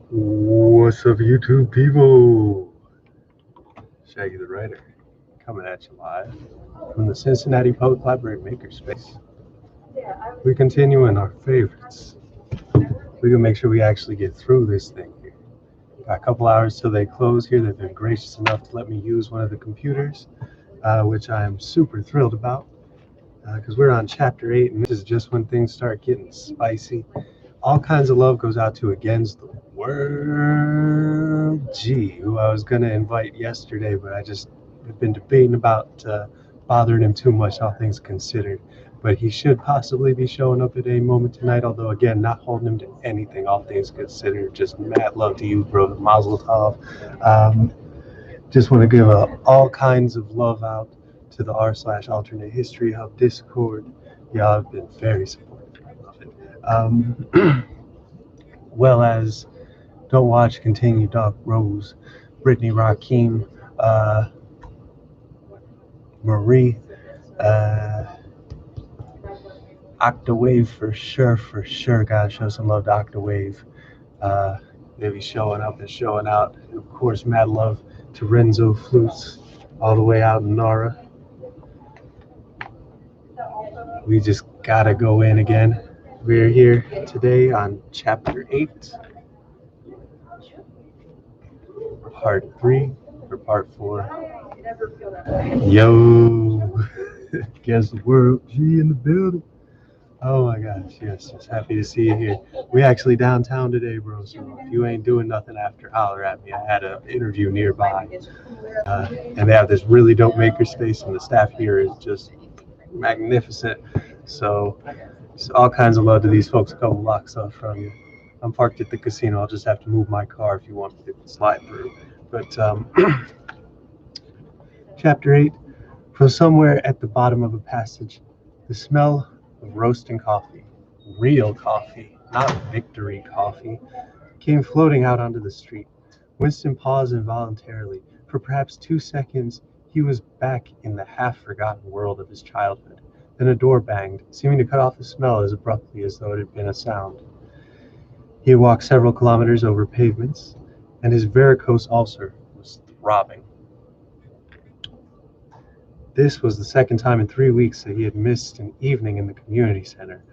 What's up, YouTube people? Shaggy the Writer coming at you live from the Cincinnati Public Library Makerspace. We're continuing our favorites. We're gonna make sure we actually get through this thing here. Got a couple hours till they close here. They've been gracious enough to let me use one of the computers, which I am super thrilled about because we're on chapter 8, and this is just when things start getting spicy. All kinds of love goes out to Against the World G, who I was going to invite yesterday, but I just have been debating about bothering him too much, all things considered. But he should possibly be showing up at any moment tonight, although, again, not holding him to anything, all things considered. Just mad love to you, bro. Mazel tov. Just want to give all kinds of love out to the r/alternate history hub Discord. Y'all have been very supportive. I love it. Well as Don't Watch, Continue, Doc Rose, Brittany Rakim, Marie, uh, Octawave for sure. Gotta show some love to Octawave. Uh, Maybe showing up and showing out. And of course, mad love to Renzo Flutes, all the way out in Nara. We just gotta go in again. We're here today on chapter 8, part 3, or part 4. Yo, guess the world G in the building. Oh my gosh, yes, just happy to see you here. We actually downtown today, bro. So if you ain't doing nothing after, holler at me. I had an interview nearby, and they have this really dope makerspace, and the staff here is just magnificent. So all kinds of love to these folks a couple blocks up from you. I'm parked at the casino. I'll just have to move my car if you want me to slide through. But chapter 8, from somewhere at the bottom of a passage, the smell of roasting coffee, real coffee, not victory coffee, came floating out onto the street. Winston paused involuntarily. For perhaps 2 seconds, he was back in the half-forgotten world of his childhood. Then a door banged, seeming to cut off the smell as abruptly as though it had been a sound. He had walked several kilometers over pavements, and his varicose ulcer was throbbing. This was the second time in 3 weeks that he had missed an evening in the community center.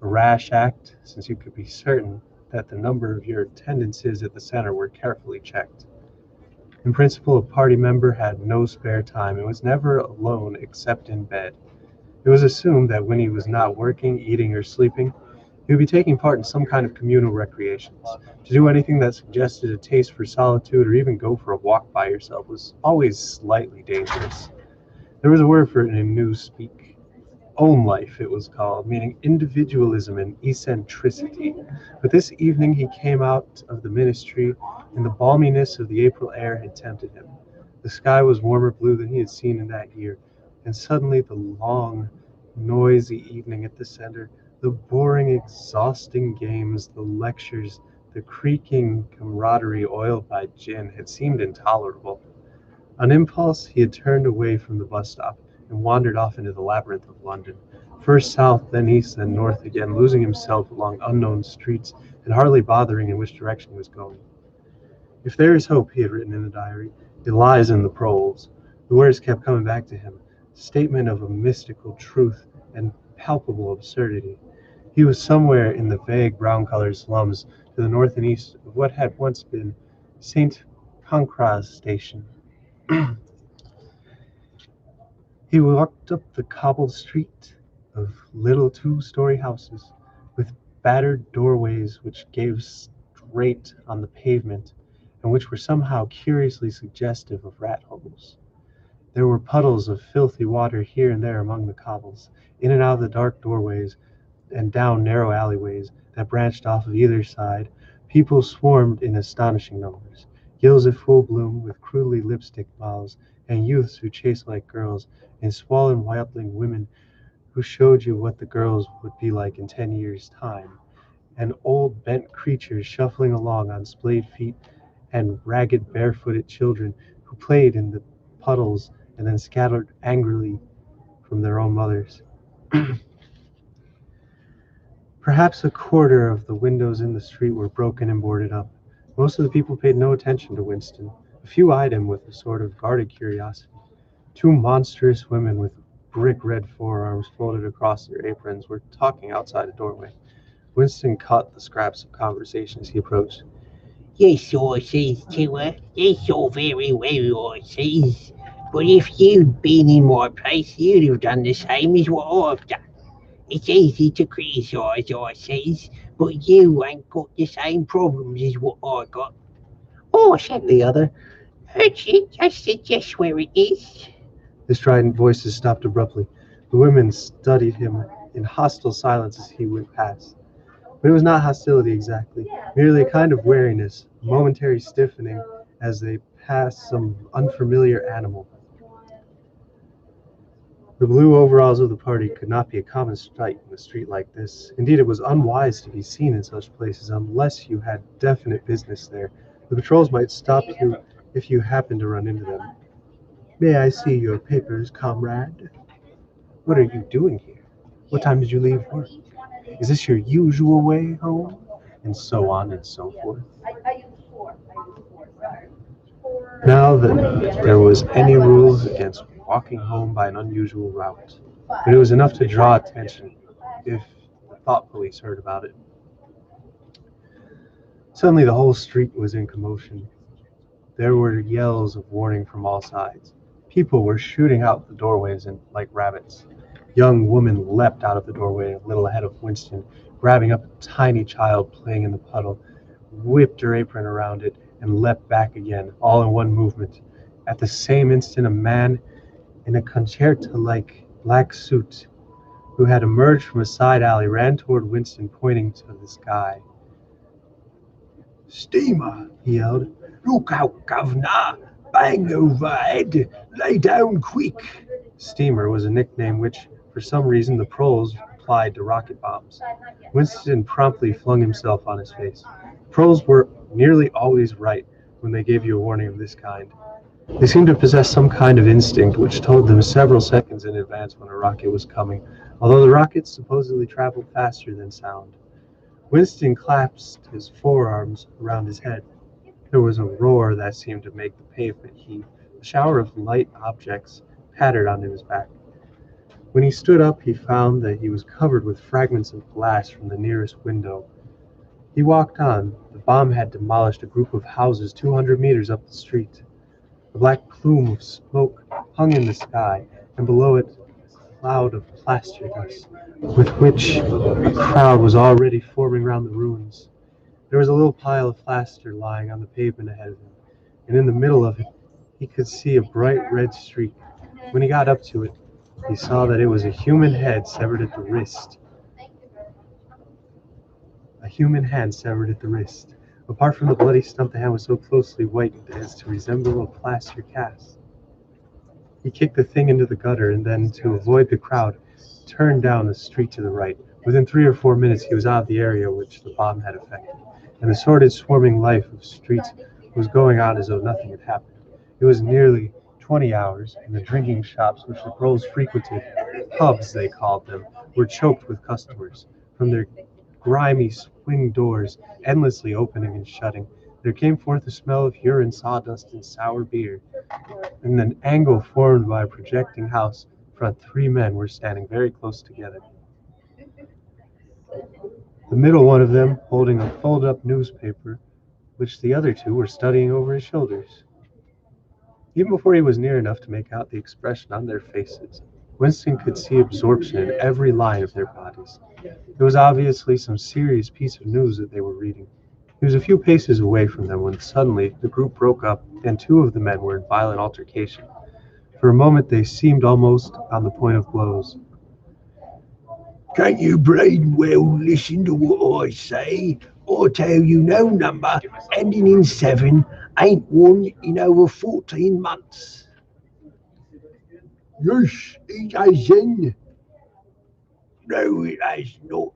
A rash act, since you could be certain that the number of your attendances at the center were carefully checked. In principle, a party member had no spare time and was never alone except in bed. It was assumed that when he was not working, eating, or sleeping, he would be taking part in some kind of communal recreations. To do anything that suggested a taste for solitude or even go for a walk by yourself was always slightly dangerous. There was a word for it in Newspeak. Own life, it was called, meaning individualism and eccentricity. But this evening he came out of the ministry, and the balminess of the April air had tempted him. The sky was warmer blue than he had seen in that year, and suddenly the long, noisy evening at the center, the boring, exhausting games, the lectures, the creaking camaraderie oiled by gin had seemed intolerable. On impulse, he had turned away from the bus stop and wandered off into the labyrinth of London, first south, then east, then north again, losing himself along unknown streets and hardly bothering in which direction he was going. If there is hope, he had written in the diary, it lies in the proles. The words kept coming back to him, statement of a mystical truth and palpable absurdity. He was somewhere in the vague brown-colored slums to the north and east of what had once been St. Pancras Station. He walked up the cobbled street of little two-story houses with battered doorways which gave straight on the pavement and which were somehow curiously suggestive of rat holes. There were puddles of filthy water here and there among the cobbles, in and out of the dark doorways and down narrow alleyways that branched off of either side. People swarmed in astonishing numbers. Gills at full bloom with crudely lipstick mouths, and youths who chased like girls, and swollen wildling women who showed you what the girls would be like in 10 years' time, and old bent creatures shuffling along on splayed feet, and ragged barefooted children who played in the puddles and then scattered angrily from their own mothers. Perhaps a quarter of the windows in the street were broken and boarded up. Most of the people paid no attention to Winston. A few eyed him with a sort of guarded curiosity. Two monstrous women with brick red forearms folded across their aprons were talking outside a doorway. Winston caught the scraps of conversation as he approached. Yes, I says to her, that's all very well, I says. But if you'd been in my place, you'd have done the same as what I've done. It's easy to criticise, I says, but you ain't got the same problems as what I got. Oh, said the other, that's just where it is. His strident voices stopped abruptly. The women studied him in hostile silence as he went past. But it was not hostility exactly, merely a kind of wariness, a momentary stiffening as they passed some unfamiliar animal. The blue overalls of the party could not be a common sight in a street like this. Indeed, it was unwise to be seen in such places unless you had definite business there. The patrols might stop you if you happened to run into them. May I see your papers, comrade? What are you doing here? What time did you leave work? Is this your usual way home? And so on and so forth. Now that there was any rules against walking home by an unusual route, but it was enough to draw attention if the thought police heard about it. Suddenly the whole street was in commotion. There were yells of warning from all sides. People were shooting out the doorways like rabbits. A young woman leapt out of the doorway a little ahead of Winston, grabbing up a tiny child playing in the puddle, whipped her apron around it, and leapt back again, all in one movement. At the same instant, a man in a concerta-like black suit, who had emerged from a side alley, ran toward Winston, pointing to the sky. "Steamer!" he yelled. "Look out, governor! Bang overhead! Lay down quick!" Steamer was a nickname which, for some reason, the proles applied to rocket bombs. Winston promptly flung himself on his face. Proles were nearly always right when they gave you a warning of this kind. They seemed to possess some kind of instinct which told them several seconds in advance when a rocket was coming, although the rockets supposedly traveled faster than sound. Winston clasped his forearms around his head. There was a roar that seemed to make the pavement heave. A shower of light objects pattered onto his back. When he stood up, he found that he was covered with fragments of glass from the nearest window. He walked on. The bomb had demolished a group of houses 200 meters up the street. A black plume of smoke hung in the sky, and below it a cloud of plaster dust, with which a crowd was already forming round the ruins. There was a little pile of plaster lying on the pavement ahead of him, and in the middle of it he could see a bright red streak. When he got up to it, he saw that it was a human head severed at the wrist. A human hand severed at the wrist. Apart from the bloody stump, the hand was so closely whitened as to resemble a plaster cast. He kicked the thing into the gutter and then, to avoid the crowd, turned down the street to the right. Within 3 or 4 minutes he was out of the area which the bomb had affected, and the sordid, swarming life of streets was going on as though nothing had happened. It was nearly 20 hours, and the drinking shops which the proles frequented, pubs they called them, were choked with customers. From their grimy swing doors, endlessly opening and shutting, there came forth a smell of urine, sawdust, and sour beer. In an angle formed by a projecting house front, 3 men were standing very close together. The middle one of them holding a folded-up newspaper, which the other 2 were studying over his shoulders. Even before he was near enough to make out the expression on their faces, Winston could see absorption in every line of their bodies. It was obviously some serious piece of news that they were reading. He was a few paces away from them when suddenly the group broke up and 2 of the men were in violent altercation. For a moment they seemed almost on the point of blows. "Can't you blame well listen to what I say? I tell you no number ending in 7 ain't won in over 14 months. Yes, it hasn't. No, it has not.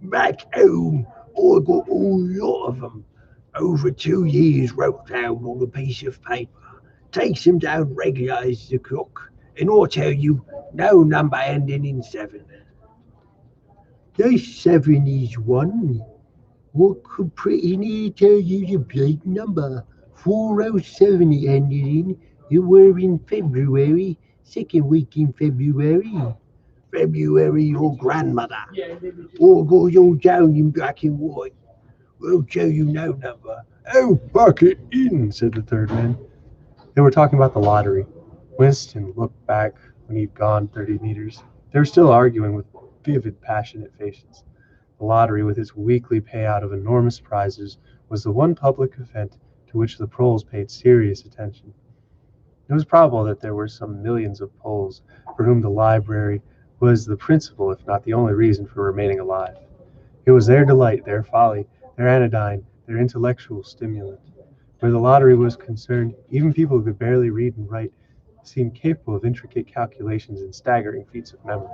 Back home, I got a lot of them. Over 2 years wrote down on a piece of paper. Takes them down regular as the clock. And I tell you, no number ending in 7. Yes, 7 is one. What could pretty near tell you the plate number? 407 it ended in. You were in February, second week in February. February, your grandmother. Or go your down in black and white. We'll tell you no number. Oh, buck it in, said the third man. They were talking about the lottery. Winston looked back when he'd gone 30 meters. They were still arguing with vivid, passionate faces. The lottery, with its weekly payout of enormous prizes, was the one public event to which the proles paid serious attention. It was probable that there were some millions of Poles for whom the library was the principal, if not the only reason for remaining alive. It was their delight, their folly, their anodyne, their intellectual stimulant. Where the lottery was concerned, even people who could barely read and write seemed capable of intricate calculations and staggering feats of memory.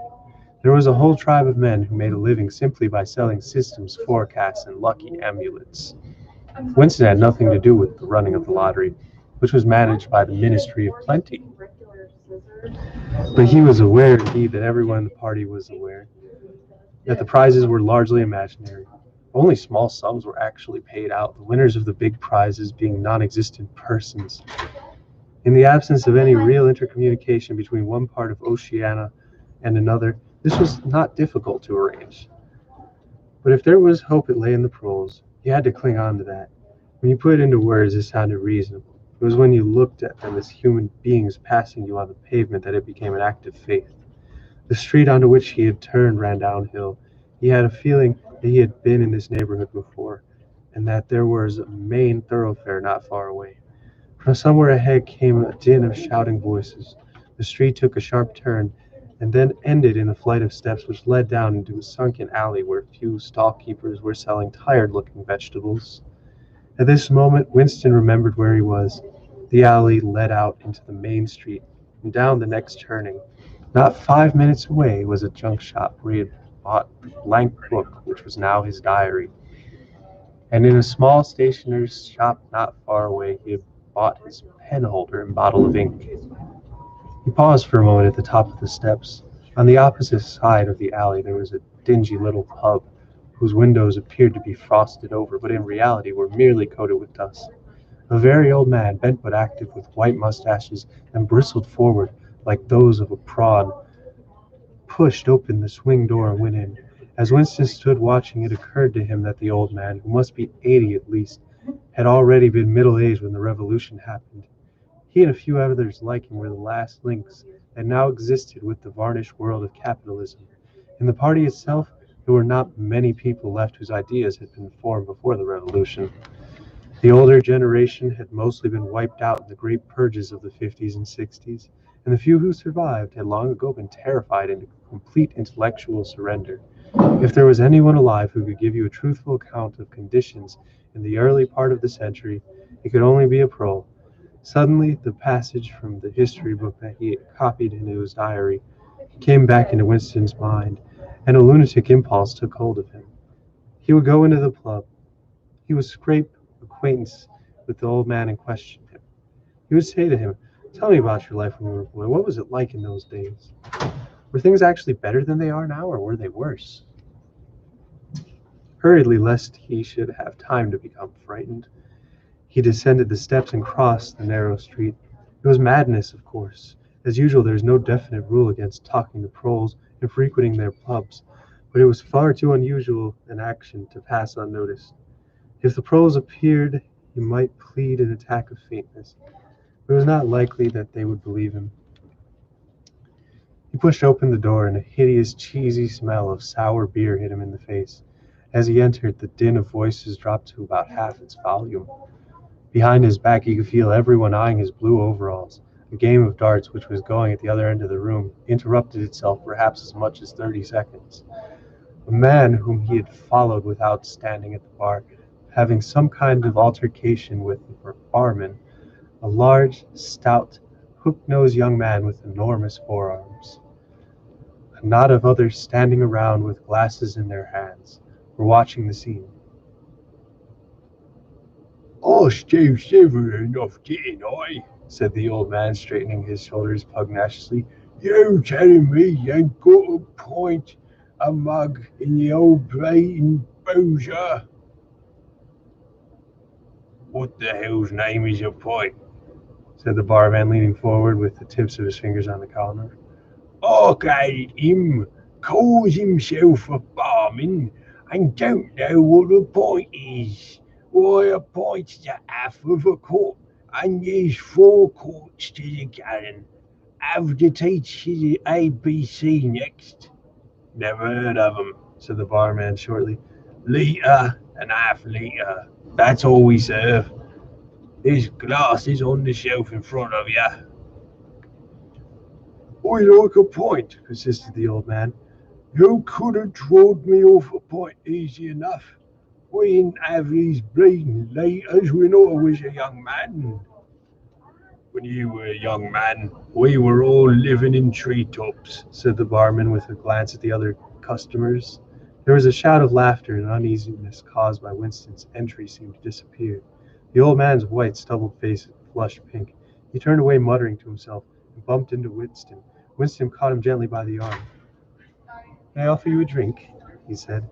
There was a whole tribe of men who made a living simply by selling systems, forecasts, and lucky amulets. Winston had nothing to do with the running of the lottery, which was managed by the Ministry of Plenty. But he was aware, indeed, that everyone in the party was aware, that the prizes were largely imaginary. Only small sums were actually paid out, the winners of the big prizes being non-existent persons. In the absence of any real intercommunication between one part of Oceania and another, this was not difficult to arrange. But if there was hope, it lay in the proles. You had to cling on to that. When you put it into words, it sounded reasonable. It was when you looked at them as human beings passing you on the pavement that it became an act of faith. The street onto which he had turned ran downhill. He had a feeling that he had been in this neighborhood before, and that there was a main thoroughfare not far away. From somewhere ahead came a din of shouting voices. The street took a sharp turn, and then ended in a flight of steps which led down into a sunken alley where a few stall-keepers were selling tired-looking vegetables. At this moment Winston remembered where he was. The alley led out into the main street, and down the next turning. Not 5 minutes away was a junk shop where he had bought the blank book which was now his diary. And in a small stationer's shop not far away he had bought his pen holder and bottle of ink. He paused for a moment at the top of the steps. On the opposite side of the alley there was a dingy little pub, whose windows appeared to be frosted over, but in reality were merely coated with dust. A very old man, bent but active, with white mustaches and bristled forward like those of a prawn, pushed open the swing door and went in. As Winston stood watching, it occurred to him that the old man, who must be 80 at least, had already been middle-aged when the revolution happened. He and a few others like him were the last links that now existed with the varnished world of capitalism. In the party itself, there were not many people left whose ideas had been formed before the revolution. The older generation had mostly been wiped out in the great purges of the 50s and 60s, and the few who survived had long ago been terrified into complete intellectual surrender. If there was anyone alive who could give you a truthful account of conditions in the early part of the century, it could only be a prole. Suddenly, the passage from the history book that he had copied into his diary came back into Winston's mind, and a lunatic impulse took hold of him. He would go into the club. He would scrape acquaintance with the old man and question him. He would say to him, "Tell me about your life when you were a boy. What was it like in those days? Were things actually better than they are now, or were they worse?" Hurriedly, lest he should have time to become frightened, he descended the steps and crossed the narrow street. It was madness, of course. As usual, there is no definite rule against talking to proles and frequenting their pubs, but it was far too unusual an action to pass unnoticed. If the proles appeared, he might plead an attack of faintness, but it was not likely that they would believe him. He pushed open the door, and a hideous, cheesy smell of sour beer hit him in the face. As he entered, the din of voices dropped to about half its volume. Behind his back he could feel everyone eyeing his blue overalls. A game of darts, which was going at the other end of the room, interrupted itself perhaps as much as 30 seconds. A man whom he had followed without standing at the bar, having some kind of altercation with the barman, a large, stout, hook-nosed young man with enormous forearms. A knot of others standing around with glasses in their hands were watching the scene. "I still civil enough, didn't I?" said the old man, straightening his shoulders pugnaciously. "You telling me you ain't got a pint, a mug in the old blatant boozer?" What the hell's name is your pint? said the barman, leaning forward with the tips of his fingers on the collar. Arcade him, calls himself a barman, and don't know what a pint is. Why, a pint's the half of a quart, and there's 4 quarts to the gallon. Have to teach you the ABC next. Never heard of 'em, said the barman shortly. Litre and half litre. That's all we serve. There's glasses on the shelf in front of you. I like a pint, persisted the old man. You could have drawed me off a pint easy enough. We didn't have these bleeding litres when I was a young man. When you were a young man, we were all living in treetops, said the barman with a glance at the other customers. There was a shout of laughter, and uneasiness caused by Winston's entry seemed to disappear. The old man's white, stubbled face flushed pink. He turned away, muttering to himself, and bumped into Winston. Winston caught him gently by the arm. "May I offer you a drink?" he said.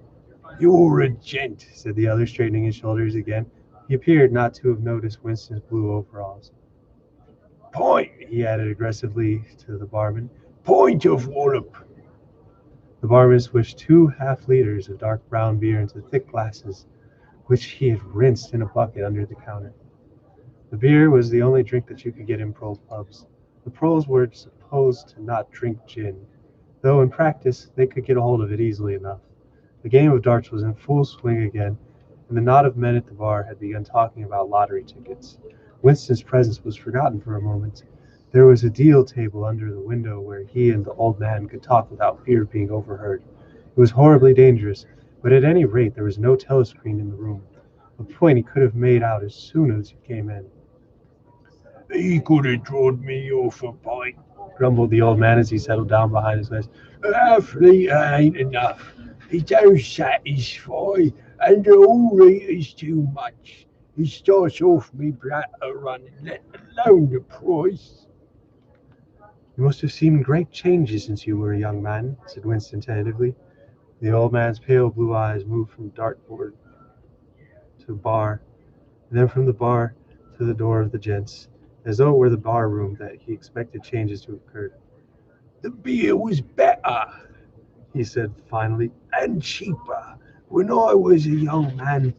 You're a gent, said the other, straightening his shoulders again. He appeared not to have noticed Winston's blue overalls. Pint, he added aggressively to the barman. Pint of wallop. The barman swished 2 half-liters of dark brown beer into thick glasses, which he had rinsed in a bucket under the counter. The beer was the only drink that you could get in Prole pubs. The Proles were supposed to not drink gin, though in practice they could get a hold of it easily enough. The game of darts was in full swing again, and the knot of men at the bar had begun talking about lottery tickets. Winston's presence was forgotten for a moment. There was a deal table under the window where he and the old man could talk without fear of being overheard. It was horribly dangerous, but at any rate there was no telescreen in the room, a point he could have made out as soon as he came in. He could have drawed me off a pint, grumbled the old man as he settled down behind his desk. Half litre ain't enough. It don't satisfy, and the whole litre's too much. It starts off me bladder running, let alone the price. You must have seen great changes since you were a young man, said Winston tentatively. The old man's pale blue eyes moved from dartboard to bar, and then from the bar to the door of the gents, as though it were the bar room that he expected changes to occur. The beer was better, he said finally, and cheaper. When I was a young man,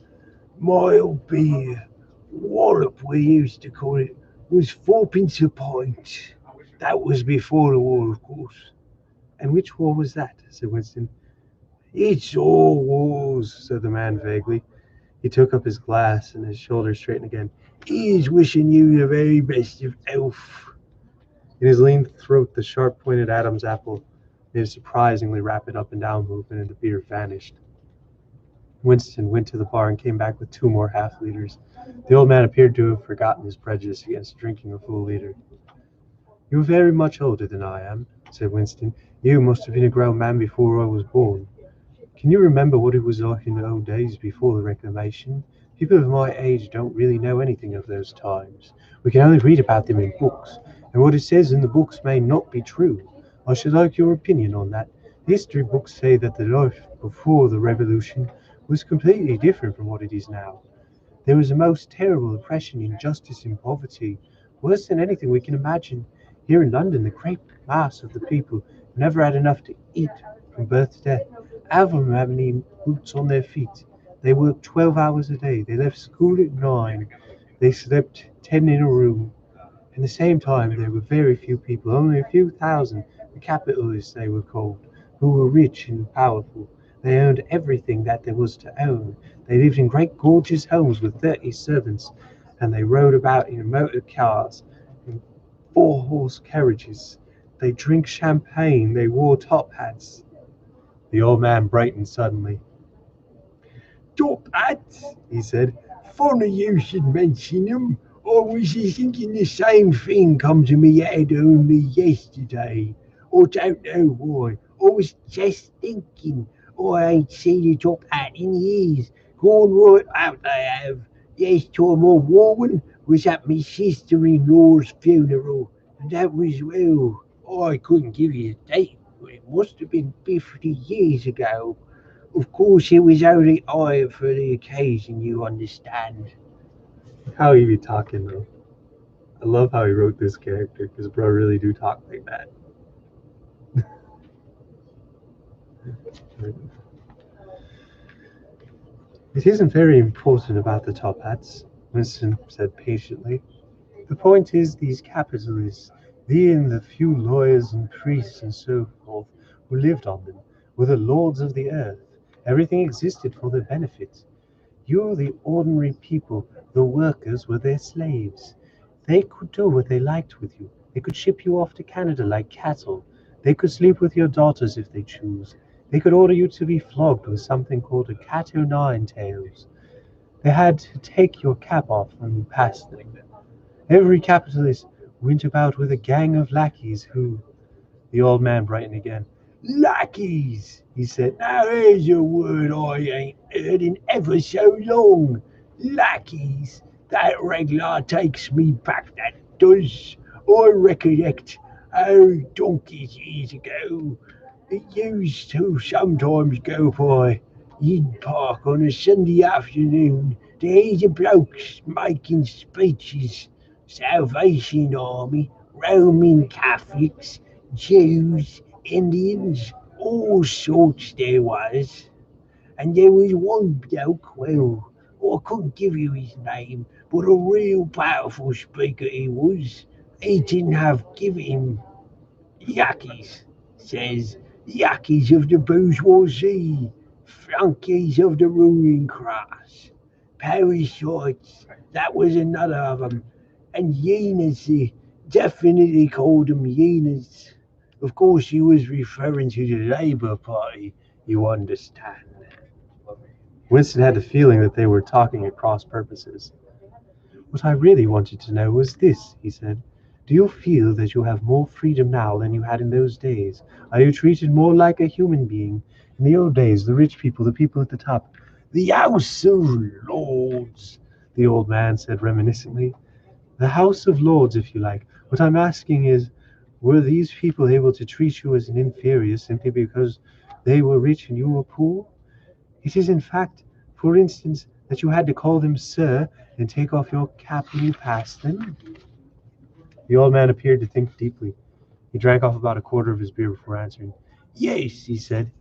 mild beer, wallop we used to call it, was 4p a pint. That was before the war, of course. And which war was that? Said Winston. It's all wars, said the man vaguely. He took up his glass and his shoulders straightened again. He's wishing you the very best of health. In his lean throat, the sharp-pointed Adam's apple made a surprisingly rapid up-and-down movement, and the beer vanished. Winston went to the bar and came back with 2 more half-liters. The old man appeared to have forgotten his prejudice against drinking a full liter. "You are very much older than I am," said Winston. "You must have been a grown man before I was born. Can you remember what it was like in the old days before the Reclamation? People of my age don't really know anything of those times. We can only read about them in books, and what it says in the books may not be true. I should like your opinion on that. The history books say that the life before the Revolution was completely different from what it is now. There was a most terrible oppression, injustice, and poverty, worse than anything we can imagine. Here in London, the great mass of the people never had enough to eat from birth to death. Half of them have any boots on their feet. They worked 12 hours a day. They left school at 9. They slept 10 in a room. At the same time, there were very few people, only a few thousand, the capitalists they were called, who were rich and powerful. They owned everything that there was to own. They lived in great gorgeous homes with 30 servants, and they rode about in motor cars and 4-horse carriages. They drank champagne. They wore top hats." The old man brightened suddenly. Top hats, he said. Funny you should mention them. I was thinking the same thing come to me head only yesterday. I don't know why. I was just thinking. I ain't seen a top hat in years. Gone right out I have. Last time I wore one was at my sister-in-law's funeral, and that was, well, I couldn't give you a date, but it must have been 50 years ago. Of course, it was only I for the occasion, you understand. how he be talking though. I love how he wrote this character because bro really do talk like that. It isn't very important about the top hats, Winston said patiently. The point is these capitalists, they and the few lawyers and priests and so forth who lived on them, were the lords of the earth. Everything existed for their benefit. You, the ordinary people, the workers, were their slaves. They could do what they liked with you. They could ship you off to Canada like cattle. They could sleep with your daughters if they choose. They could order you to be flogged with something called a cat o' nine tails. They had to take your cap off when you passed them. Every capitalist went about with a gang of lackeys who... The old man brightened again. Lackeys, he said. Now here's a word I ain't heard in ever so long. Lackeys. That regular takes me back, that does. I recollect, donkeys years ago, it used to sometimes go by. You'd park on a Sunday afternoon to hear the blokes making speeches. Salvation Army, Roman Catholics, Jews, Indians, all sorts there was. And there was one bloke, well, I couldn't give you his name, but a real powerful speaker he was. He didn't have given him Yankees, says Yankees of the bourgeoisie, flunkies of the ruling class, parasites, that was another of 'em, and hyenas, he definitely called 'em hyenas. Of course, he was referring to the Labour Party, you understand. Winston had the feeling that they were talking at cross purposes. What I really wanted to know was this, he said. Do you feel that you have more freedom now than you had in those days? Are you treated more like a human being? In the old days, the rich people, the people at the top. The House of Lords, the old man said reminiscently. The House of Lords, if you like. What I'm asking is, were these people able to treat you as an inferior simply because they were rich and you were poor? It is in fact, for instance, that you had to call them sir and take off your cap when you passed them? The old man appeared to think deeply. He drank off about a quarter of his beer before answering. Yes, he said,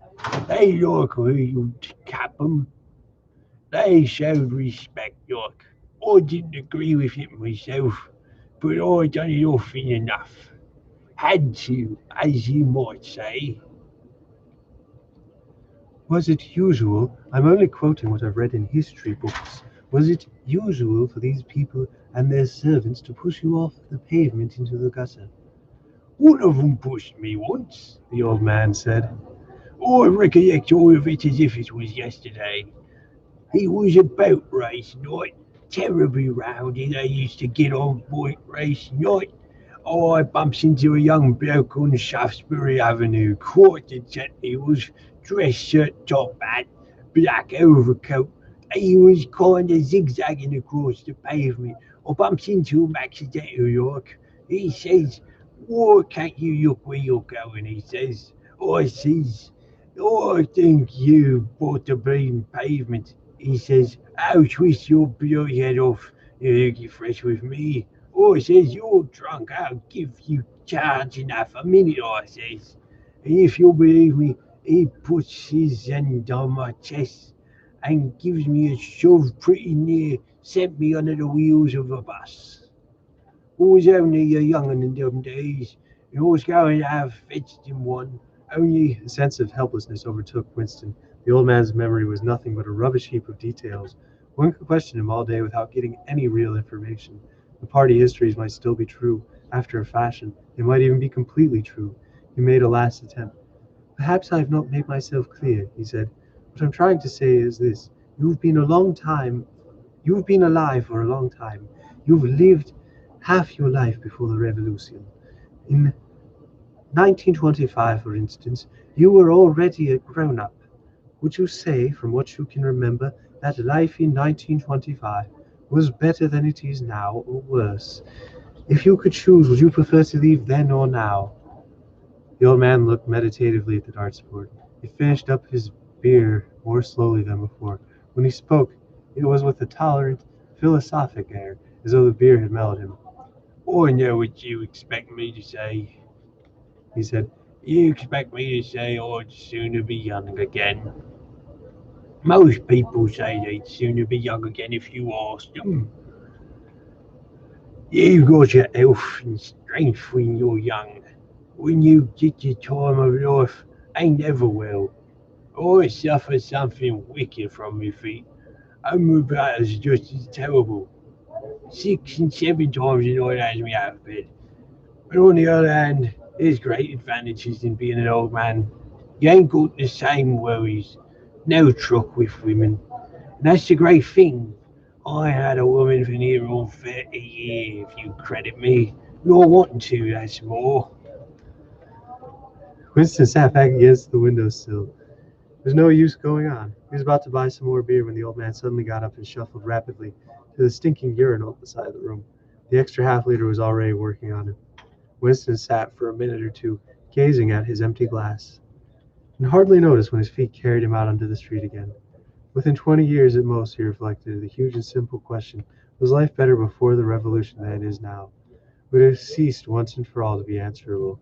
they like you to cap 'em. They showed respect, like. I didn't agree with it myself, but I done it often enough. Had to, as you might say. Was it usual, I'm only quoting what I've read in history books, was it usual for these people and their servants to push you off the pavement into the gutter? One of 'em pushed me once, the old man said. I recollect all of it as if it was yesterday. It was a boat race night, terribly rowdy. They used to get on boat race night. I bumps into a young bloke on Shaftesbury Avenue, quite a gent he was, dress shirt, top hat, black overcoat. He was kind of zigzagging across the pavement. I bumps into him accidental like. He says, why can't you look where you're going, he says. I says, I think you bought the bleeding pavement. He says, I'll twist your bloody head off. You get fresh with me. I says, you're drunk. I'll give you charge enough a minute, I says. And if you'll believe me, he puts his hand on my chest and gives me a shove pretty near, sent me under the wheels of a bus. I was only a young'un in them days, and I was going to have fetched him one. Only a sense of helplessness overtook Winston. The old man's memory was nothing but a rubbish heap of details. One could question him all day without getting any real information. The party histories might still be true, after a fashion. They might even be completely true. He made a last attempt. Perhaps I have not made myself clear, he said. What I'm trying to say is this. You've been alive for a long time. You've lived half your life before the revolution. In 1925, for instance, you were already a grown-up. Would you say, from what you can remember, that life in 1925 was better than it is now, or worse? If you could choose, would you prefer to leave then or now? The old man looked meditatively at the darts board. He finished up his beer more slowly than before. When he spoke, it was with a tolerant, philosophic air, as though the beer had mellowed him. I know what you expect me to say, He said, You expect me to say I'd sooner be young again. Most people say they'd sooner be young again if you asked them. You've got your health and strength when you're young. When you get your time of life, ain't never well. I suffer something wicked from my feet, and my brother's just as terrible. 6 and 7 times a night has me out of bed. But on the other hand, there's great advantages in being an old man. You ain't got the same worries, no truck with women. And that's the great thing. I had a woman for near on 30 years, if you credit me. Nor wanting to, that's more. Winston sat back against the windowsill. There's no use going on. He was about to buy some more beer when the old man suddenly got up and shuffled rapidly to the stinking urinal at the side of the room. The extra half-liter was already working on him. Winston sat for a minute or two, gazing at his empty glass, and hardly noticed when his feet carried him out onto the street again. Within 20 years at most, he reflected, the huge and simple question, was life better before the revolution than it is now? Would it have ceased once and for all to be answerable?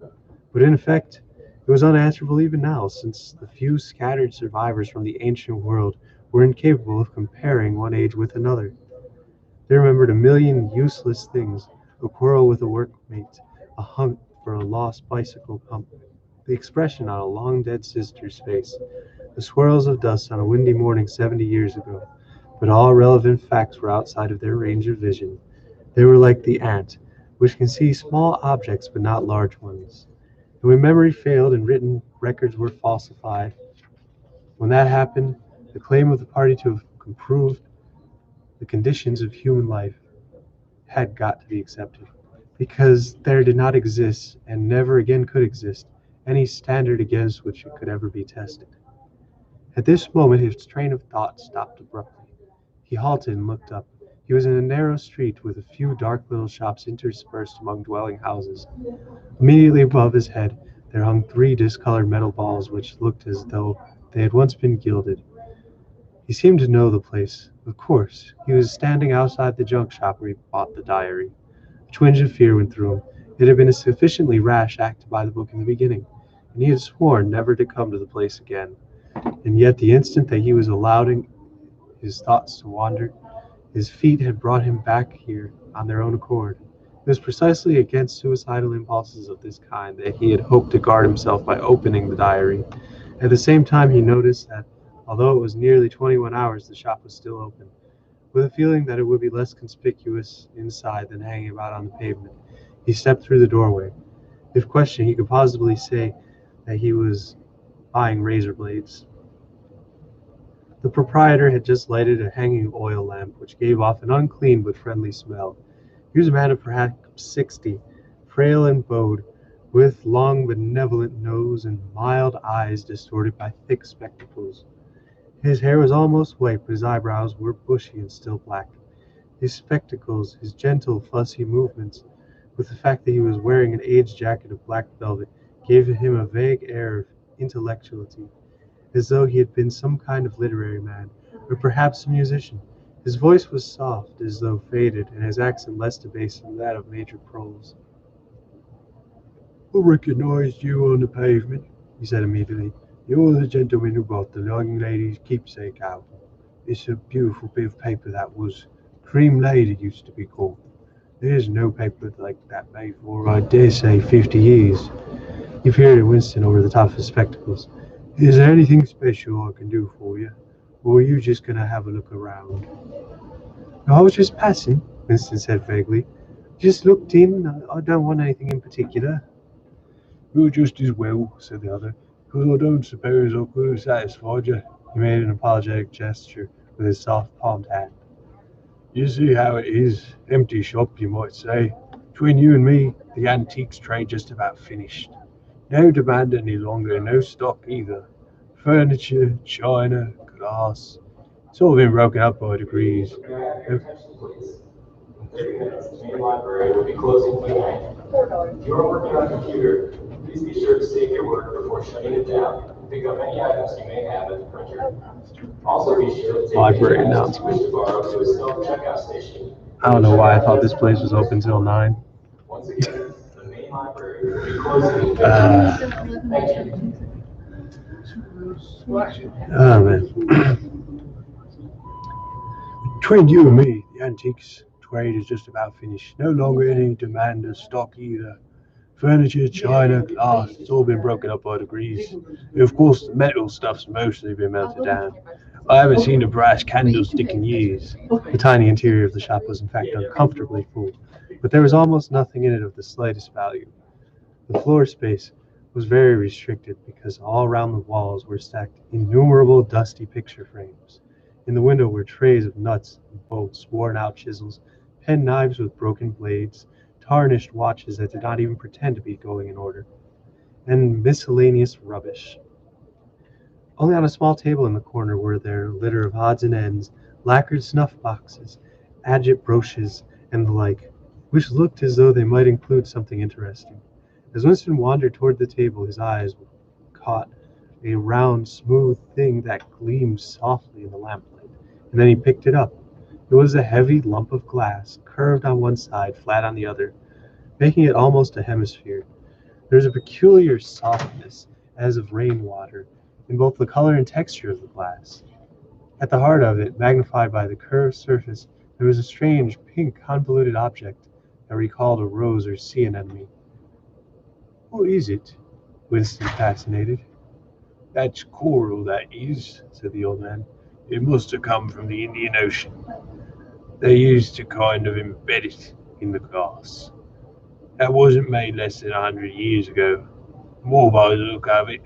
But in effect, it was unanswerable even now, since the few scattered survivors from the ancient world were incapable of comparing one age with another. They remembered a million useless things, a quarrel with a workmate, a hunt for a lost bicycle pump, the expression on a long-dead sister's face, the swirls of dust on a windy morning 70 years ago. But all relevant facts were outside of their range of vision. They were like the ant, which can see small objects but not large ones. And when memory failed and written records were falsified, when that happened, the claim of the party to have improved the conditions of human life had got to be accepted, because there did not exist, and never again could exist, any standard against which it could ever be tested. At this moment his train of thought stopped abruptly. He halted and looked up. He was in a narrow street with a few dark little shops interspersed among dwelling houses. Immediately above his head there hung three discolored metal balls which looked as though they had once been gilded. He seemed to know the place. Of course, he was standing outside the junk shop where he bought the diary. A twinge of fear went through him. It had been a sufficiently rash act to buy the book in the beginning, and he had sworn never to come to the place again. And yet the instant that he was allowing his thoughts to wander, his feet had brought him back here on their own accord. It was precisely against suicidal impulses of this kind that he had hoped to guard himself by opening the diary. At the same time he noticed that, although it was nearly 21 hours, the shop was still open. With a feeling that it would be less conspicuous inside than hanging about on the pavement, he stepped through the doorway. If questioned, he could possibly say that he was buying razor blades. The proprietor had just lighted a hanging oil lamp, which gave off an unclean but friendly smell. He was a man of perhaps 60, frail and bowed, with long benevolent nose and mild eyes distorted by thick spectacles. His hair was almost white, but his eyebrows were bushy and still black. His spectacles, his gentle, fussy movements, with the fact that he was wearing an aged jacket of black velvet, gave him a vague air of intellectuality, as though he had been some kind of literary man, or perhaps a musician. His voice was soft, as though faded, and his accent less debased than that of Major Proles. I recognized you on the pavement, He said immediately. You're the gentleman who bought the young lady's keepsake album. It's a beautiful bit of paper that was. Cream Lady used to be called. There's no paper like that made for, I dare say, 50 years. He peered at Winston over the top of his spectacles. Is there anything special I can do for you? Or are you just going to have a look around? No, I was just passing, Winston said vaguely. Just looked in. I don't want anything in particular. You're just as well, said the other, because I don't suppose I could have satisfied you. He made an apologetic gesture with his soft palmed hand. You see how it is. Empty shop, you might say. Between you and me, the antiques trade just about finished. No demand any longer, no stock either. Furniture, china, glass, it's all been broken up by degrees. Main library will be closing tonight. If you are working on a computer, please be sure to save your work before shutting it down. pick up any items you may have at the printer. Also be sure to take Library any items you announcement. wish to borrow to a self-checkout station. I don't know why I thought this place was open till 9. Once again, the main library will be closing in Uh, 15 minutes. Thank you. Oh man. Between you and me, the antiques trade is just about finished. No longer any demand of stock either. Furniture, china, glass, it's all been broken up by degrees. And of course, the metal stuff's mostly been melted down. I haven't seen a brass candlestick in years. The tiny interior of the shop was in fact uncomfortably full, but there was almost nothing in it of the slightest value. The floor space was very restricted because all around the walls were stacked innumerable dusty picture frames. In the window were trays of nuts and bolts, worn out chisels, pen knives with broken blades, tarnished watches that did not even pretend to be going in order, and miscellaneous rubbish. Only on a small table in the corner were there a litter of odds and ends, lacquered snuff boxes, agate brooches, and the like, which looked as though they might include something interesting. As Winston wandered toward the table, his eyes caught a round, smooth thing that gleamed softly in the lamplight, and then he picked it up. It was a heavy lump of glass, curved on one side, flat on the other, making it almost a hemisphere. There was a peculiar softness, as of rainwater, in both the color and texture of the glass. At the heart of it, magnified by the curved surface, there was a strange, pink, convoluted object that recalled a rose or sea anemone. What is it? Winston, fascinated. That's coral, that is, said the old man. It must have come from the Indian Ocean. They used to kind of embed it in the glass. That wasn't made less than 100 years ago. More by the look of it.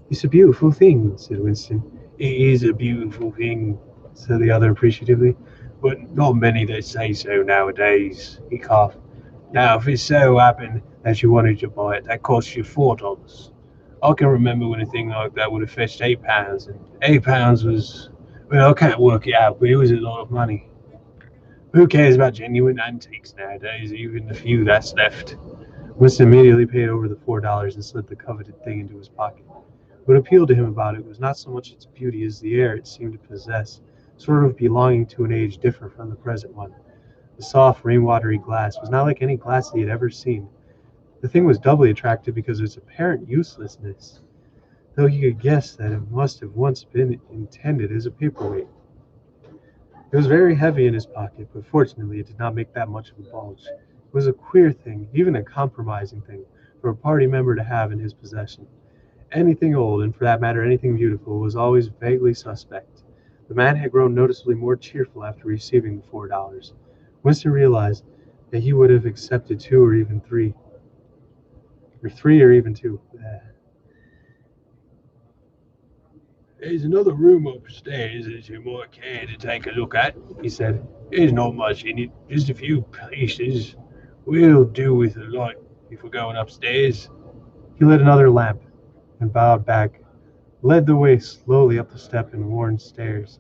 It's a beautiful thing, said Winston. It is a beautiful thing, Said the other appreciatively. but not many that say so nowadays. He coughed. Now, if it so happened that you wanted to buy it, that cost you $4. I can remember when a thing like that would have fetched £8, and £8 was, well, I can't work it out, but it was a lot of money. Who cares about genuine antiques nowadays, even the few that's left? Winston immediately paid over the $4 and slid the coveted thing into his pocket. What appealed to him about it was not so much its beauty as the air it seemed to possess, sort of belonging to an age different from the present one. The soft, rainwatery glass was not like any glass he had ever seen. The thing was doubly attractive because of its apparent uselessness, though he could guess that it must have once been intended as a paperweight. It was very heavy in his pocket, but fortunately it did not make that much of a bulge. It was a queer thing, even a compromising thing, for a party member to have in his possession. Anything old, and for that matter anything beautiful, was always vaguely suspect. The man had grown noticeably more cheerful after receiving the $4. Winston realized that he would have accepted two or even three. Or three or even two. There's another room upstairs that you might care to take a look at, He said. There's not much in it, just a few pieces. We'll do with the light if we're going upstairs. He lit another lamp and bowed back, led the way slowly up the step and worn stairs,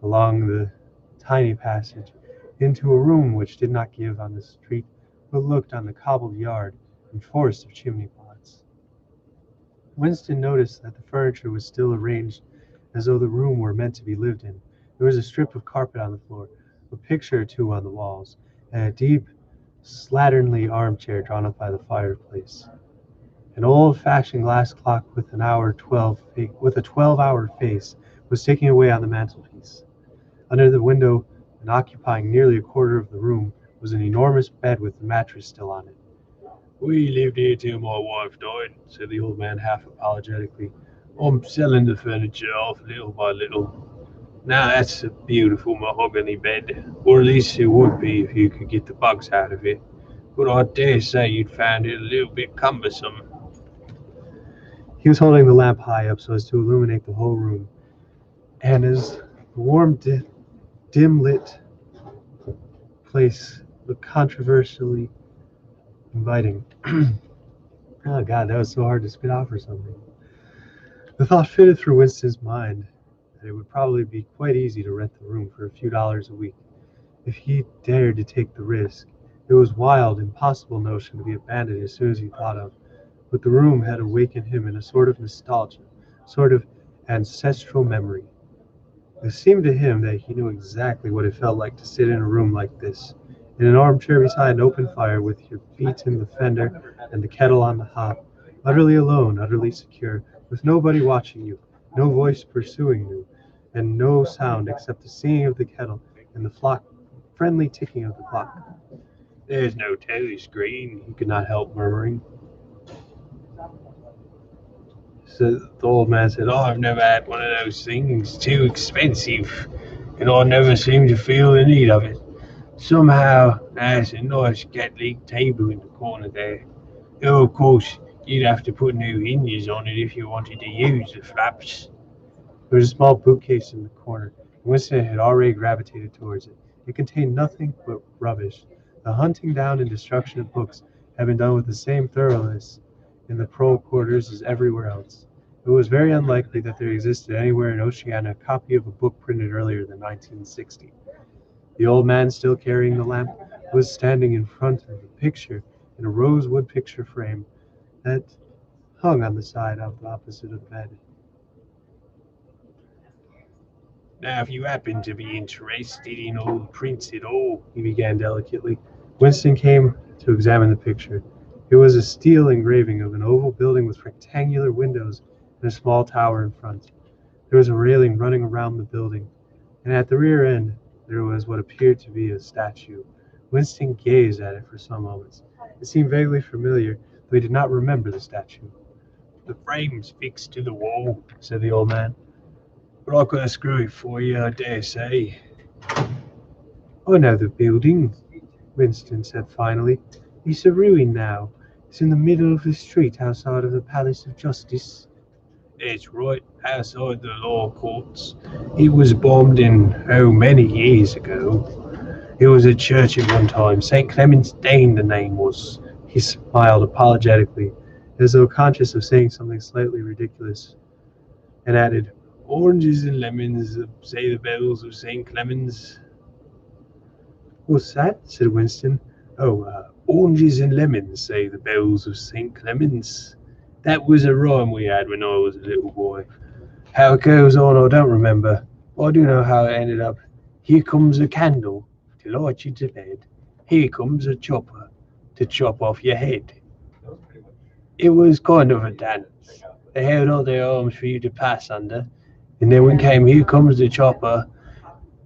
along the tiny passage, into a room which did not give on the street, but looked on the cobbled yard and forest of chimney pots. Winston noticed that the furniture was still arranged as though the room were meant to be lived in. There was a strip of carpet on the floor, a picture or two on the walls, and a deep, slatternly armchair drawn up by the fireplace. An old-fashioned glass clock with a 12-hour face was ticking away on the mantelpiece. Under the window, and occupying nearly a quarter of the room, was an enormous bed with the mattress still on it. We lived here till my wife died, said the old man half apologetically. I'm selling the furniture off little by little. Now that's a beautiful mahogany bed, or at least it would be if you could get the bugs out of it. But I dare say you'd find it a little bit cumbersome. He was holding the lamp high up so as to illuminate the whole room, and as the warm, dim-lit place looked controversially inviting. Oh God, that was so hard to spit out for something. The thought fitted through Winston's mind that it would probably be quite easy to rent the room for a few dollars a week if he dared to take the risk. It was a wild, impossible notion to be abandoned as soon as he thought of but the room had awakened him in a sort of nostalgia, sort of ancestral memory. It seemed to him that he knew exactly what it felt like to sit in a room like this, in an armchair beside an open fire with your feet in the fender and the kettle on the hob, utterly alone, utterly secure, with nobody watching you, no voice pursuing you, and no sound except the singing of the kettle and the friendly ticking of the clock. There's no telly screen, he could not help murmuring. So the old man said, "Oh, I've never had one of those things. Too expensive, and I never seem to feel the need of it. Somehow, there's a nice cat league table in the corner there. Oh, of course, you'd have to put new hinges on it if you wanted to use the flaps." There was a small bookcase in the corner, and Winston had already gravitated towards it. It contained nothing but rubbish. The hunting down and destruction of books had been done with the same thoroughness in the prole quarters as everywhere else. It was very unlikely that there existed anywhere in Oceania a copy of a book printed earlier than 1960. The old man, still carrying the lamp, was standing in front of the picture in a rosewood picture frame that hung on the side of the opposite of the bed. "Now, if you happen to be interested in old prints at all," he began delicately. Winston came to examine the picture. It was a steel engraving of an oval building with rectangular windows and a small tower in front. There was a railing running around the building, and at the rear end there was what appeared to be a statue. Winston gazed at it for some moments. It seemed vaguely familiar, though he did not remember the statue. "The frame's fixed to the wall," said the old man, "but I could unscrew it for you, I dare say." "I know the building," Winston said finally. "It's a ruin now. It's in the middle of the street outside of the Palace of Justice." "That's right, outside the law courts. It was bombed many years ago. It was a church at one time. St. Clement's Dane, the name was." He smiled apologetically, as though conscious of saying something slightly ridiculous, and added, "Oranges and lemons, say the bells of St. Clement's." "What's that?" said Winston. Oranges and lemons, say the bells of St. Clement's. That was a rhyme we had when I was a little boy. How it goes on I don't remember, but I do know how it ended up. Here comes a candle to light you to bed. Here comes a chopper to chop off your head. It was kind of a dance. They held out their arms for you to pass under, and then when came "Here comes the chopper,"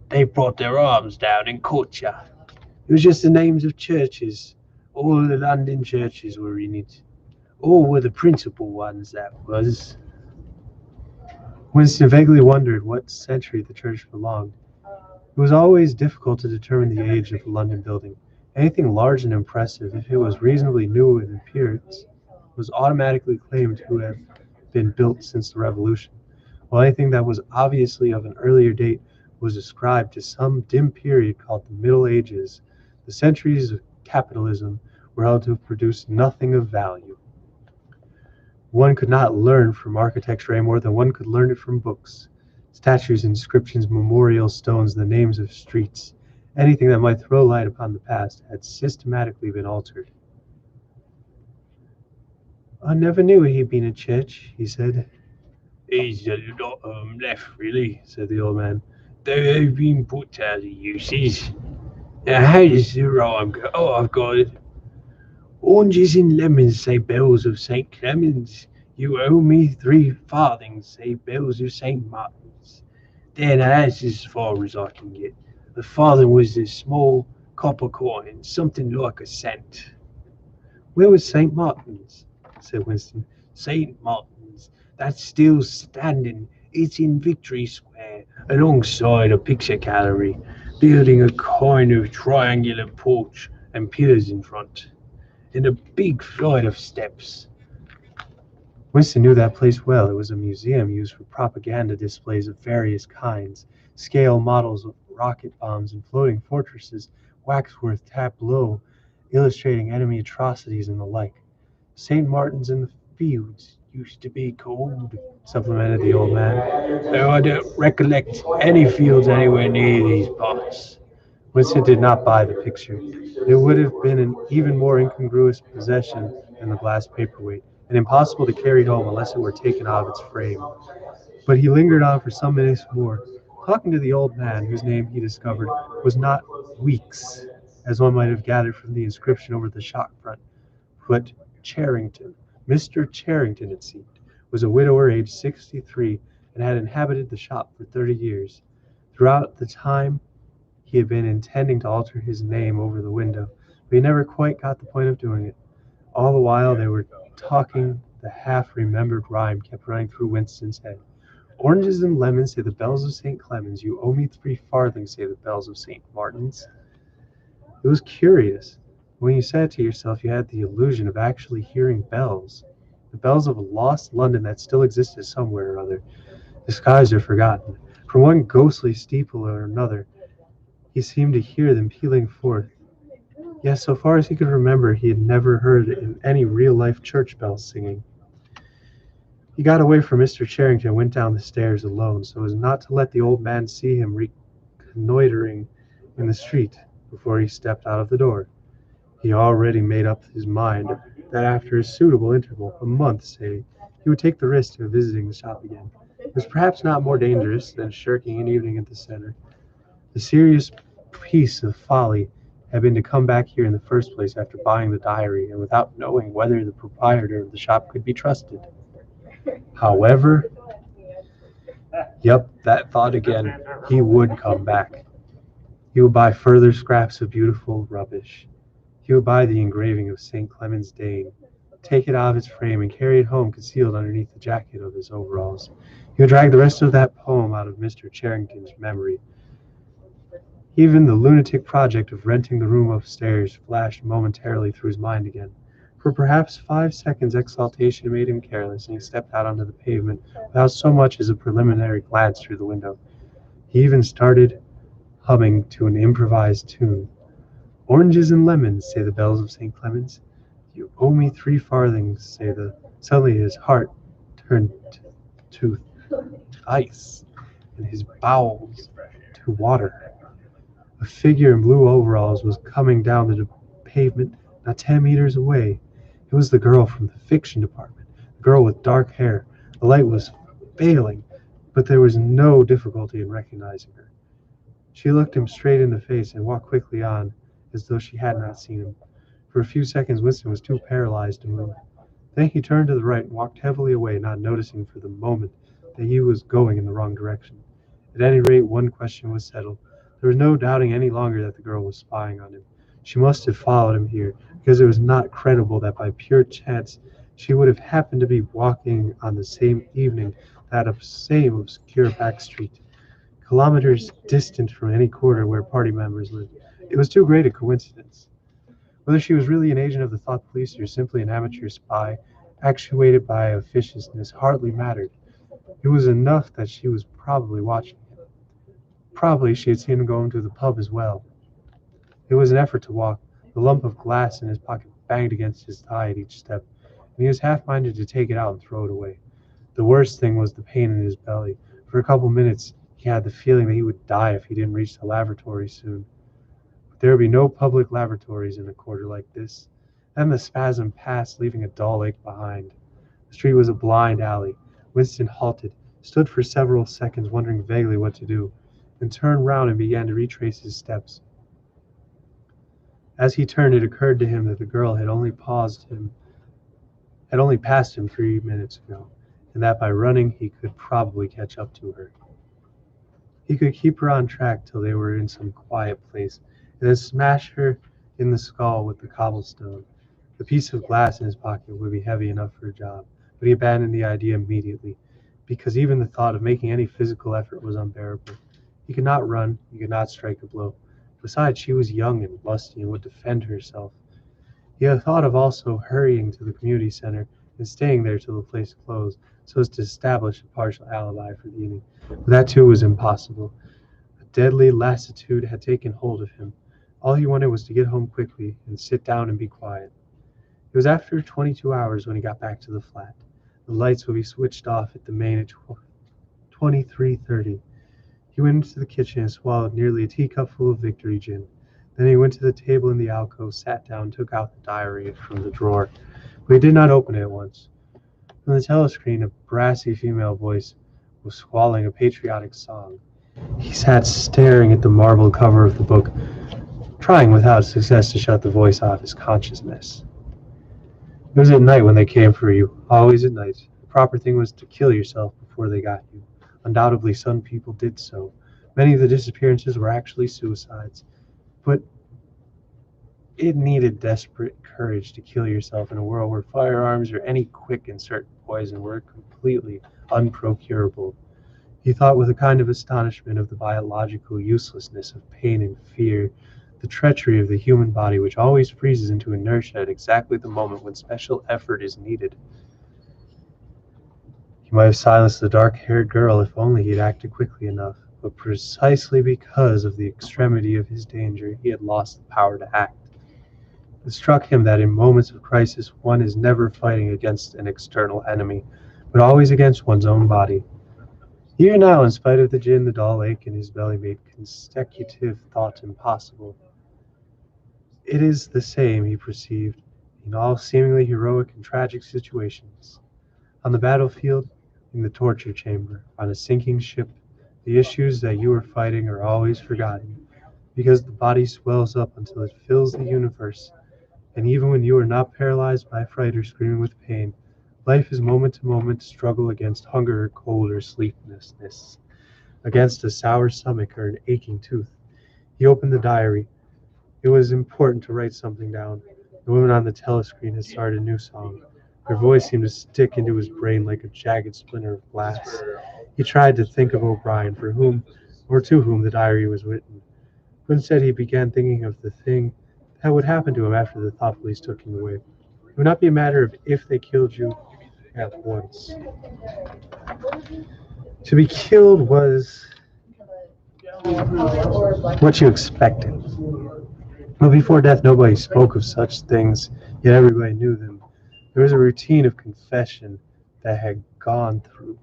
they brought their arms down and caught you. It was just the names of churches. All the London churches were in it. All were the principal ones, that was. Winston vaguely wondered what century the church belonged. It was always difficult to determine the age of a London building. Anything large and impressive, if it was reasonably new in appearance, was automatically claimed to have been built since the Revolution, while anything that was obviously of an earlier date was ascribed to some dim period called the Middle Ages. The centuries of capitalism were held to have produced nothing of value. One could not learn from architecture any more than one could learn it from books. Statues, inscriptions, memorial stones, the names of streets, anything that might throw light upon the past had systematically been altered. "I never knew he'd been a church," he said. "There's a lot of 'em left, really," said the old man, "though they've been put out of uses. Now, how does the rhyme go? Oh, I've got it. Oranges and lemons, say bells of St. Clement's. You owe me 3 farthings, say bells of St. Martin's. There, now that's as far as I can get. The farthing was a small copper coin, something like a cent." "Where was St. Martin's?" said Winston. "St. Martin's, that's still standing. It's in Victory Square, alongside a picture gallery, building a kind of triangular porch and pillars in front, and a big flight of steps." Winston knew that place well. It was a museum used for propaganda displays of various kinds, scale models of rocket bombs and floating fortresses, waxwork tableaux illustrating enemy atrocities and the like. "St. Martin's in the Fields used to be called," supplemented the old man, "though I don't recollect any fields anywhere near these parts." Winston did not buy the picture. It would have been an even more incongruous possession than the glass paperweight, and impossible to carry home unless it were taken out of its frame. But he lingered on for some minutes more, talking to the old man, whose name he discovered was not Weeks, as one might have gathered from the inscription over the shop front, but Charrington. Mr. Charrington, it seemed, was a widower aged 63 and had inhabited the shop for 30 years. Throughout the time he had been intending to alter his name over the window, but he never quite got the point of doing it. All the while they were talking, the half-remembered rhyme kept running through Winston's head. Oranges and lemons, say the bells of St. Clement's. You owe me 3 farthings, say the bells of St. Martin's. It was curious. When you said it to yourself, you had the illusion of actually hearing bells. The bells of a lost London that still existed somewhere or other, disguised or forgotten. From one ghostly steeple or another, he seemed to hear them pealing forth. Yes, so far as he could remember, he had never heard any real-life church bells singing. He got away from Mr. Charrington and went down the stairs alone, so as not to let the old man see him reconnoitering in the street before he stepped out of the door. He already made up his mind that after a suitable interval, a month, say, he would take the risk of visiting the shop again. It was perhaps not more dangerous than shirking an evening at the center. The serious piece of folly had been to come back here in the first place after buying the diary, and without knowing whether the proprietor of the shop could be trusted. However, that thought again, he would come back. He would buy further scraps of beautiful rubbish. He would buy the engraving of St. Clement's Dane, take it out of its frame, and carry it home concealed underneath the jacket of his overalls. He would drag the rest of that poem out of Mr. Charrington's memory. Even the lunatic project of renting the room upstairs flashed momentarily through his mind again. For perhaps 5 seconds exaltation made him careless, and he stepped out onto the pavement without so much as a preliminary glance through the window. He even started humming to an improvised tune. Oranges and lemons, say the bells of St. Clement's. You owe me 3 farthings, say the... Suddenly his heart turned to ice, and his bowels to water. A figure in blue overalls was coming down the pavement not 10 meters away. It was the girl from the fiction department, the girl with dark hair. The light was failing, but there was no difficulty in recognizing her. She looked him straight in the face and walked quickly on, as though she had not seen him. For a few seconds Winston was too paralyzed to move. Then he turned to the right and walked heavily away, not noticing for the moment that he was going in the wrong direction. At any rate, one question was settled. There was no doubting any longer that the girl was spying on him. She must have followed him here, because it was not credible that by pure chance she would have happened to be walking on the same evening that same obscure back street, kilometers distant from any quarter where party members lived. It was too great a coincidence. Whether she was really an agent of the thought police or simply an amateur spy, actuated by officiousness, hardly mattered. It was enough that she was probably watching him. Probably she had seen him going to the pub as well. It was an effort to walk. The lump of glass in his pocket banged against his thigh at each step, and he was half-minded to take it out and throw it away. The worst thing was the pain in his belly. For a couple minutes he had the feeling that he would die if he didn't reach the lavatory soon. But there would be no public lavatories in a quarter like this. Then the spasm passed, leaving a dull ache behind. The street was a blind alley. Winston halted, stood for several seconds wondering vaguely what to do, then turned round and began to retrace his steps. As he turned, it occurred to him that the girl had only passed him 3 minutes ago, and that by running he could probably catch up to her. He could keep her on track till they were in some quiet place, and then smash her in the skull with the cobblestone. The piece of glass in his pocket would be heavy enough for a job, but he abandoned the idea immediately, because even the thought of making any physical effort was unbearable. He could not run, he could not strike a blow. Besides, she was young and lusty and would defend herself. He had thought of also hurrying to the community center and staying there till the place closed, so as to establish a partial alibi for the evening. But that too was impossible. A deadly lassitude had taken hold of him. All he wanted was to get home quickly and sit down and be quiet. It was after 22 hours when he got back to the flat. The lights would be switched off at the main at 23:30. He went into the kitchen and swallowed nearly a teacupful of Victory gin. Then he went to the table in the alcove, sat down, and took out the diary from the drawer. But he did not open it at once. From the telescreen, a brassy female voice was squalling a patriotic song. He sat staring at the marble cover of the book, trying without success to shut the voice out of his consciousness. It was at night when they came for you, always at night. The proper thing was to kill yourself before they got you. Undoubtedly, some people did so. Many of the disappearances were actually suicides. But it needed desperate courage to kill yourself in a world where firearms or any quick and certain poison were completely unprocurable. He thought with a kind of astonishment of the biological uselessness of pain and fear, the treachery of the human body which always freezes into inertia at exactly the moment when special effort is needed. He might have silenced the dark-haired girl if only he had acted quickly enough, but precisely because of the extremity of his danger, he had lost the power to act. It struck him that in moments of crisis one is never fighting against an external enemy, but always against one's own body. Even now, in spite of the gin, the dull ache in his belly made consecutive thought impossible. It is the same, he perceived, in all seemingly heroic and tragic situations. On the battlefield, in the torture chamber, on a sinking ship, the issues that you are fighting are always forgotten, because the body swells up until it fills the universe. And even when you are not paralyzed by fright or screaming with pain, life is moment to moment struggle against hunger or cold or sleeplessness, against a sour stomach or an aching tooth. He opened the diary. It was important to write something down. The woman on the telescreen had started a new song. Her voice seemed to stick into his brain like a jagged splinter of glass. He tried to think of O'Brien, for whom or to whom the diary was written, but instead he began thinking of the thing that would happen to him after the thought police took him away. It would not be a matter of if they killed you at once. To be killed was what you expected. But before death, nobody spoke of such things, yet everybody knew them. There was a routine of confession that had gone through.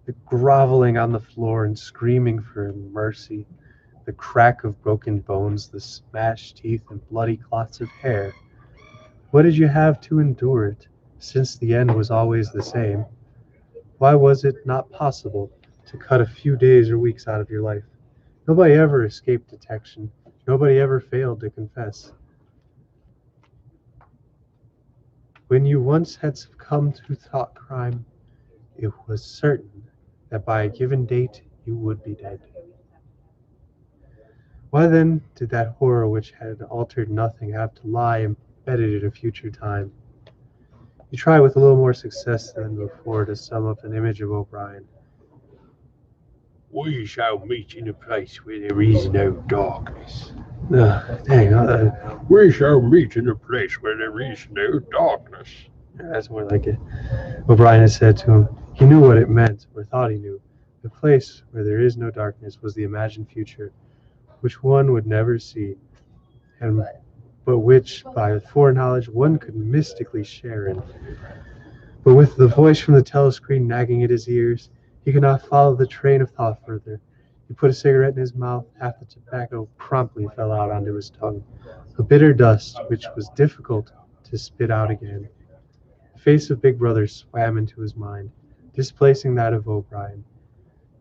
The groveling on the floor and screaming for mercy, the crack of broken bones, the smashed teeth and bloody clots of hair. What did you have to endure it, since the end was always the same? Why was it not possible to cut a few days or weeks out of your life? Nobody ever escaped detection. Nobody ever failed to confess. When you once had succumbed to thought crime, it was certain that by a given date you would be dead. Why then did that horror which had altered nothing have to lie embedded in a future time? You try with a little more success than before to sum up an image of O'Brien. We shall meet in a place where there is no darkness. We shall meet in a place where there is no darkness. That's more like it. O'Brien had said to him. He knew what it meant, or thought he knew. The place where there is no darkness was the imagined future, which one would never see, but which, by foreknowledge, one could mystically share in. But with the voice from the telescreen nagging at his ears, he could not follow the train of thought further. He put a cigarette in his mouth. Half the tobacco promptly fell out onto his tongue, a bitter dust which was difficult to spit out again. The face of Big Brother swam into his mind, displacing that of O'Brien.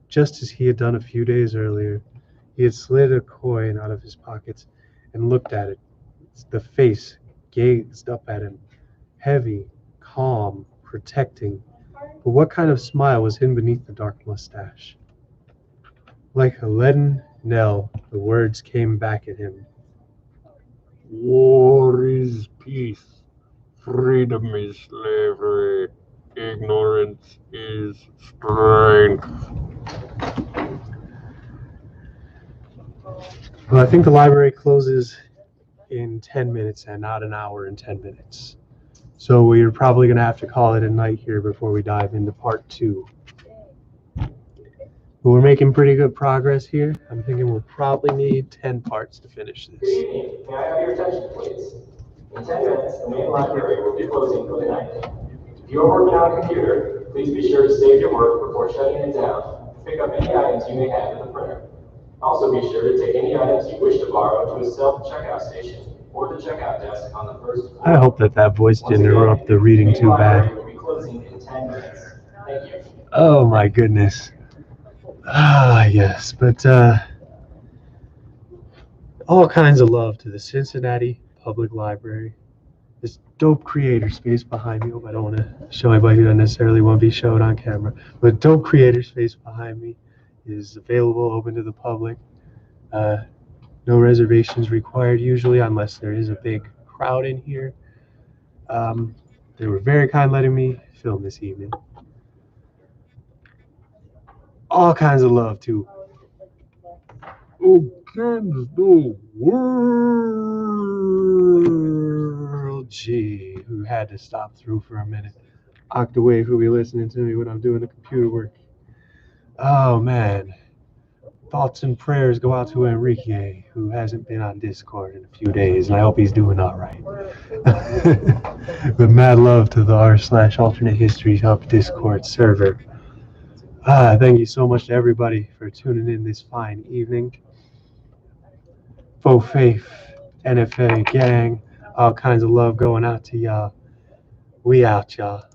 Just as he had done a few days earlier, he had slid a coin out of his pockets and looked at it. The face gazed up at him, heavy, calm, protecting. But what kind of smile was hidden beneath the dark mustache? Like a leaden knell, the words came back at him. War is peace. Freedom is slavery. Ignorance is strength. Well, I think the library closes in 10 minutes and not an hour and 10 minutes. So we're probably going to have to call it a night here before we dive into part 2. But we're making pretty good progress here. I'm thinking we'll probably need 10 parts to finish this. Good evening. May I have your attention, please? In 10 minutes, the main library will be closing for the night. If you are working on a computer, please be sure to save your work before shutting it down. Pick up any items you may have at the printer. Also be sure to take any items you wish to borrow to a self-checkout station or the checkout desk on the first floor. I hope that voice didn't interrupt the reading too bad. Oh my goodness. Ah, yes, but all kinds of love to the Cincinnati Public Library. This dope creator space behind me. I don't want to show anybody who doesn't necessarily want to be showed on camera, but dope creator space behind me is available, open to the public. No reservations required usually, unless there is a big crowd in here. They were very kind letting me film this evening. All kinds of love to World G, who had to stop through for a minute. Octawave, who be listening to me when I'm doing the computer work. Oh man. Thoughts and prayers go out to Enrique, who hasn't been on Discord in a few days, and I hope he's doing all right. But mad love to the r/alternate history hub Discord server. Thank you so much to everybody for tuning in this fine evening. Faux Faith, NFA gang, all kinds of love going out to y'all. We out, y'all.